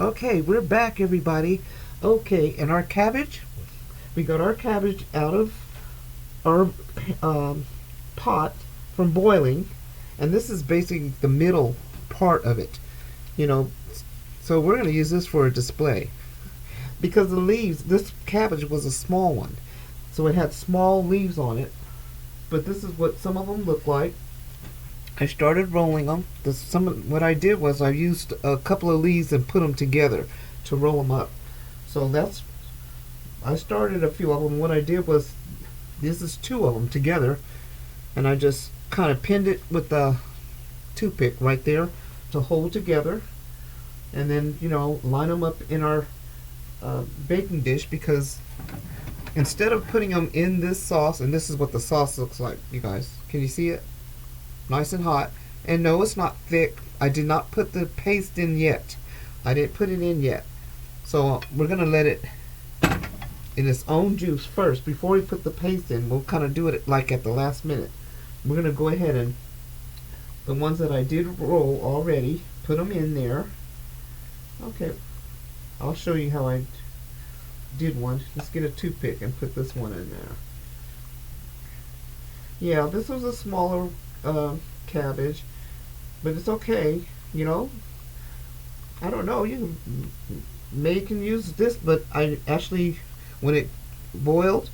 Okay, we're back, everybody. Okay, and our cabbage, we got our cabbage out of our um, pot from boiling, and this is basically the middle part of it, you know. So we're going to use this for a display because the leaves. This cabbage was a small one, so it had small leaves on it. But this is what some of them look like. I started rolling them. What I did was I used a couple of leaves and put them together to roll them up. So I started a few of them. What I did was, this is two of them together, and I just kind of pinned it with the toothpick right there to hold together, and then line them up in our baking dish, because instead of putting them in this sauce, and this is what the sauce looks like, you guys. Can you see it? Nice and hot. And no, it's not thick. I did not put the paste in yet. I didn't put it in yet. So we're going to let it in its own juice first before we put the paste in. We'll kind of do it like at the last minute. We're going to go ahead and the ones that I did roll already, put them in there. Okay, I'll show you how I did one. Let's get a toothpick and put this one in there. Yeah, this was a smaller cabbage, but it's okay. I don't know. You can use this, but I actually, when it boiled,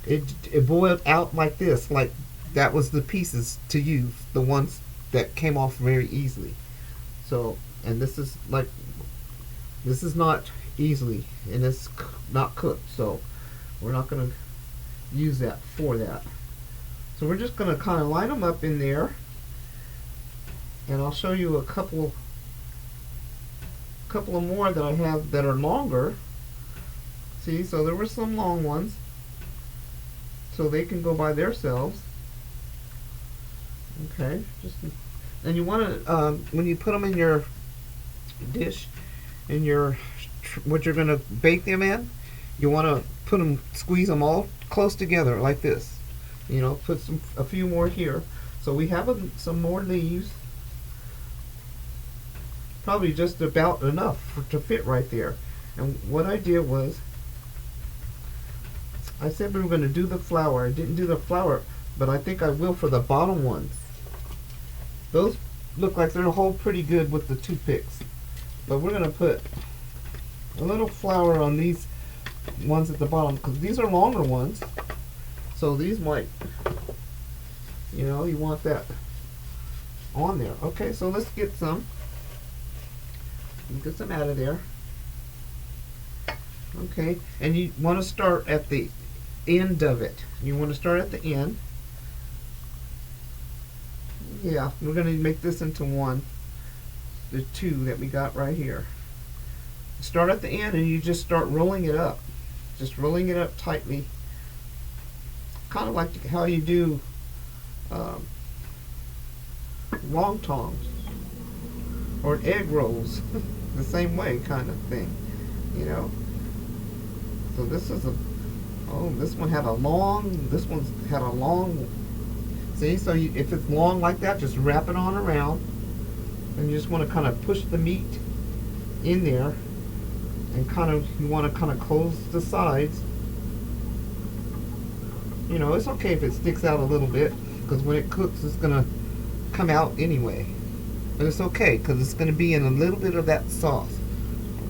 it boiled out like this. Like that was the pieces to use, the ones that came off very easily. So, and this is not easily, and it's not cooked. So, we're not gonna use that for that. So we're just gonna kind of line them up in there, and I'll show you a couple of more that I have that are longer. See, so there were some long ones, so they can go by themselves. Okay, and you want to when you put them in your dish, in your what you're gonna bake them in, you want to squeeze them all close together like this. Put a few more here. So we have some more leaves. Probably just about enough to fit right there. And what I did was, I said we were going to do the flour. I didn't do the flour, but I think I will for the bottom ones. Those look like they'll hold pretty good with the toothpicks. But we're going to put a little flour on these ones at the bottom, because these are longer ones. So these might, you want that on there. Okay, so let's get some. Get some out of there. Okay, and you want to start at the end of it. You want to start at the end. Yeah, we're going to make this into one. The two that we got right here. Start at the end, and you just start rolling it up. Just rolling it up tightly. Kind of like how you do wontongs or egg rolls. The same way kind of thing, So this is this one had a long, see, so if it's long like that, just wrap it on around, and you just want to kind of push the meat in there, and you want to kind of close the sides. It's okay if it sticks out a little bit, because when it cooks, it's going to come out anyway. But it's okay, because it's going to be in a little bit of that sauce.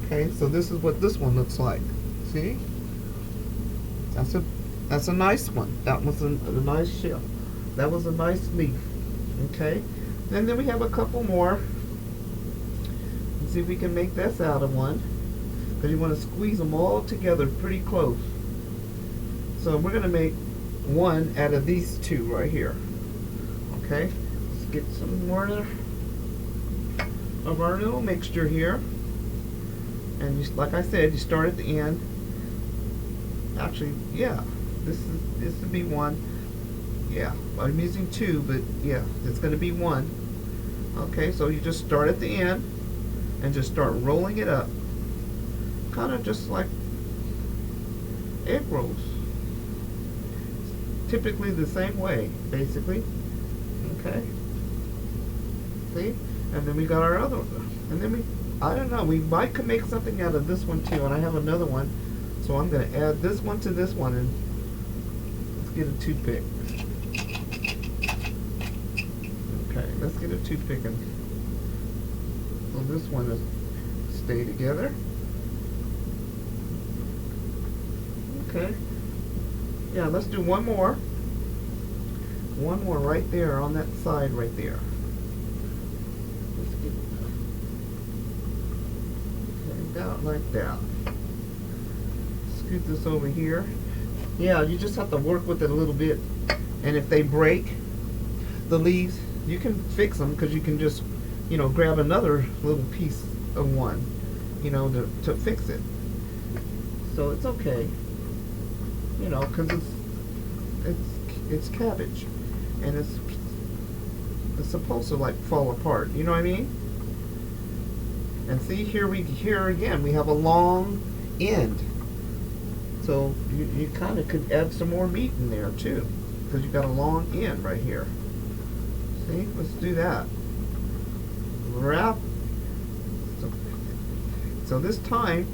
Okay, so this is what this one looks like. See? That's a nice one. That was a nice shell. That was a nice leaf. Okay? And then we have a couple more. Let's see if we can make this out of one. Because you want to squeeze them all together pretty close. So we're going to make one out of these two right here. Okay? Let's get some more of our little mixture here. And just like I said, you start at the end. Actually, yeah, this would be one. Yeah, I'm using two, but yeah, it's going to be one. Okay, so you just start at the end and just start rolling it up, kind of just like egg rolls. Typically the same way, basically. Okay. See, and then we got our And then I don't know, we might could make something out of this one too, and I have another one. So I'm going to add this one to this one, and let's get a toothpick. Okay, let's get a toothpick, and so this one is stay together. Okay. Yeah, let's do one more. One more right there on that side right there. Let's get down like that. Scoot this over here. Yeah, you just have to work with it a little bit, and if they break, the leaves, you can fix them, because you can just, you know, grab another little piece of one, you know, to fix it. So it's okay, you know, because it's cabbage, and it's supposed to like fall apart, you know what I mean? And see, here again we have a long end, so you kind of could add some more meat in there too, because you got a long end right here. See, let's do that. Wrap. So this time,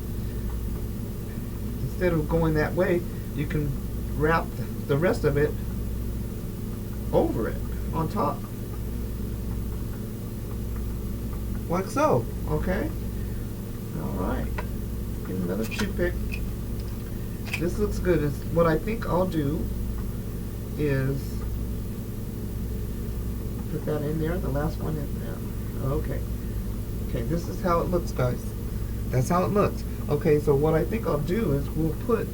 instead of going that way, you can wrap the rest of it over it, on top. Like so, okay? Alright. Get another toothpick. This looks good. What I think I'll do is put that in there, the last one in there. Okay. Okay, this is how it looks, guys. That's how it looks. Okay, so what I think I'll do is we'll put,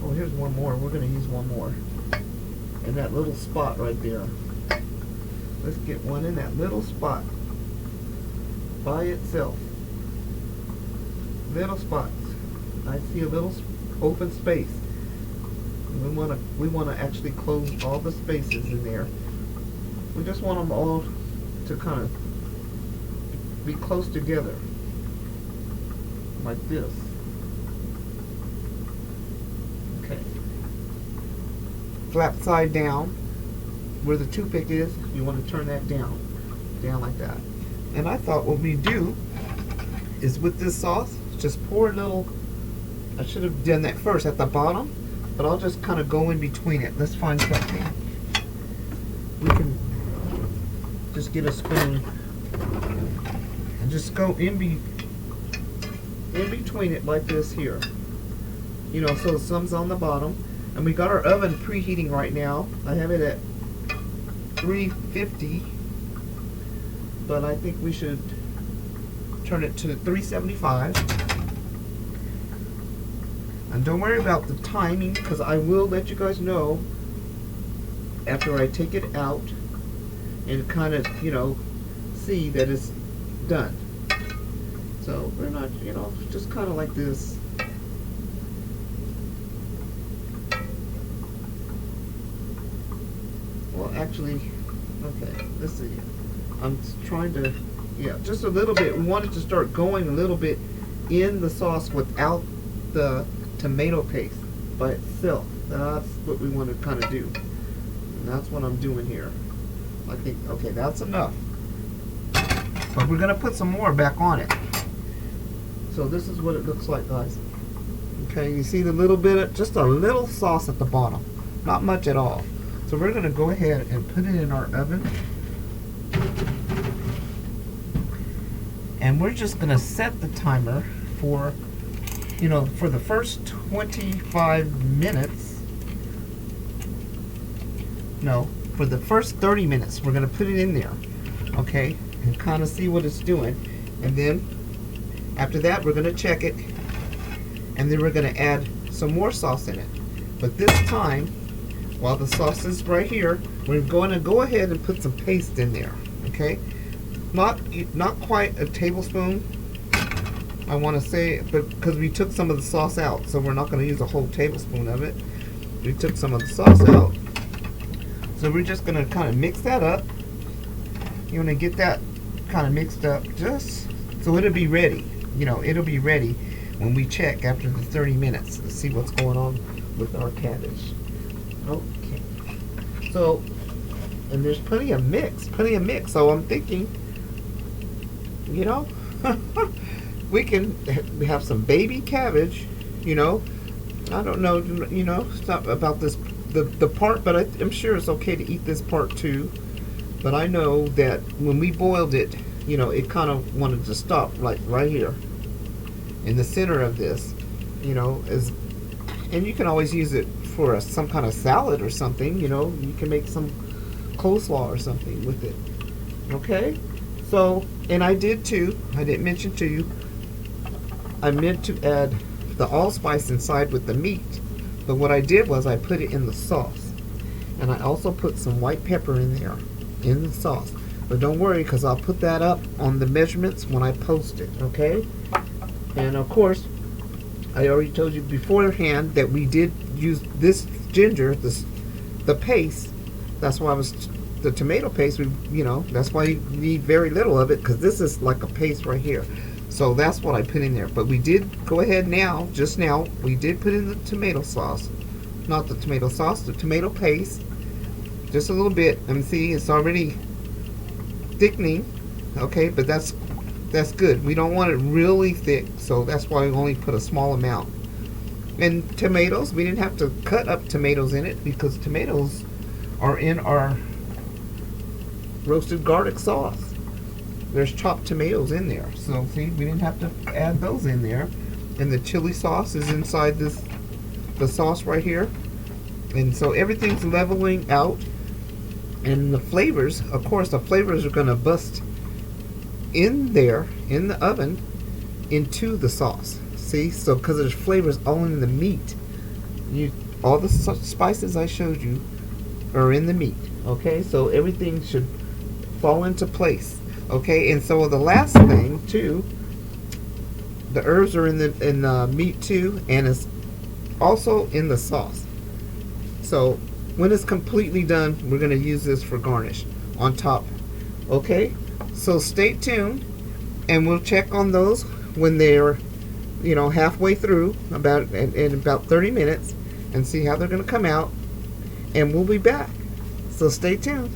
oh, here's one more. We're going to use one more. In that little spot right there. Let's get one in that little spot. By itself. Little spots. I see a little open space. We want to actually close all the spaces in there. We just want them all to kind of be close together, like this. Okay. Flat side down, where the toothpick is, you want to turn that down like that. And I thought what we do is with this sauce, just pour a little, I should have done that first at the bottom, but I'll just kind of go in between it. Let's find something. We can just get a spoon and just go in between it like this here. You know, so some's on the bottom. And we got our oven preheating right now. I have it at 350, but I think we should turn it to 375. And don't worry about the timing, because I will let you guys know after I take it out and kind of, you know, see that it's done. So we're not, you know, just kind of like this. Well, actually, okay, let's see. I'm trying to, yeah, just a little bit. We wanted to start going a little bit in the sauce without the tomato paste by itself. That's what we want to kind of do. And that's what I'm doing here. I think, okay, that's enough. But we're going to put some more back on it. So this is what it looks like, guys. Okay, you see the little bit of, just a little sauce at the bottom. Not much at all. So we're going to go ahead and put it in our oven. And we're just going to set the timer for, you know, for the first 25 minutes. No, for the first 30 minutes. We're going to put it in there. Okay, and kind of see what it's doing. And then after that, we're going to check it. And then we're going to add some more sauce in it. But this time, while the sauce is right here, we're going to go ahead and put some paste in there. Okay, not quite a tablespoon, I want to say, but because we took some of the sauce out, so we're not going to use a whole tablespoon of it. We took some of the sauce out, so we're just going to kind of mix that up. You want to get that kind of mixed up, just so it'll be ready. You know, it'll be ready when we check after the 30 minutes to see what's going on with our cabbage. Okay, so, and there's plenty of mix, so I'm thinking you know, we can have some baby cabbage, you know. I don't know, you know, it's not about this the part, but I'm sure it's okay to eat this part too. But I know that when we boiled it, you know, it kind of wanted to stop, like right here in the center of this, you know, and you can always use it for some kind of salad or something, you know. You can make some coleslaw or something with it. Okay? So, and I did too, I didn't mention to you, I meant to add the allspice inside with the meat. But what I did was I put it in the sauce. And I also put some white pepper in there, in the sauce. But don't worry, because I'll put that up on the measurements when I post it, okay? And of course, I already told you beforehand that we did use this ginger, the paste. That's why the tomato paste, you know, that's why you need very little of it, because this is like a paste right here. So that's what I put in there. But we did go ahead now, just now, we did put in the tomato sauce. Not the tomato sauce, the tomato paste. Just a little bit. And see, it's already thickening. Okay, but that's good. We don't want it really thick, so that's why we only put a small amount. And tomatoes, we didn't have to cut up tomatoes in it because tomatoes are in our roasted garlic sauce. There's chopped tomatoes in there. So see, we didn't have to add those in there. And the chili sauce is inside the sauce right here. And so everything's leveling out. And the flavors, of course, the flavors are going to bust in there, in the oven, into the sauce. See, so because there's flavors all in the meat. All the spices I showed you are in the meat. Okay, so everything should fall into place. Okay, and so the last thing too, the herbs are in the meat too, and it's also in the sauce. So when it's completely done, we're going to use this for garnish on top. Okay, so stay tuned, and we'll check on those when they're, you know, halfway through, in about 30 minutes, and see how they're going to come out, and we'll be back. So stay tuned.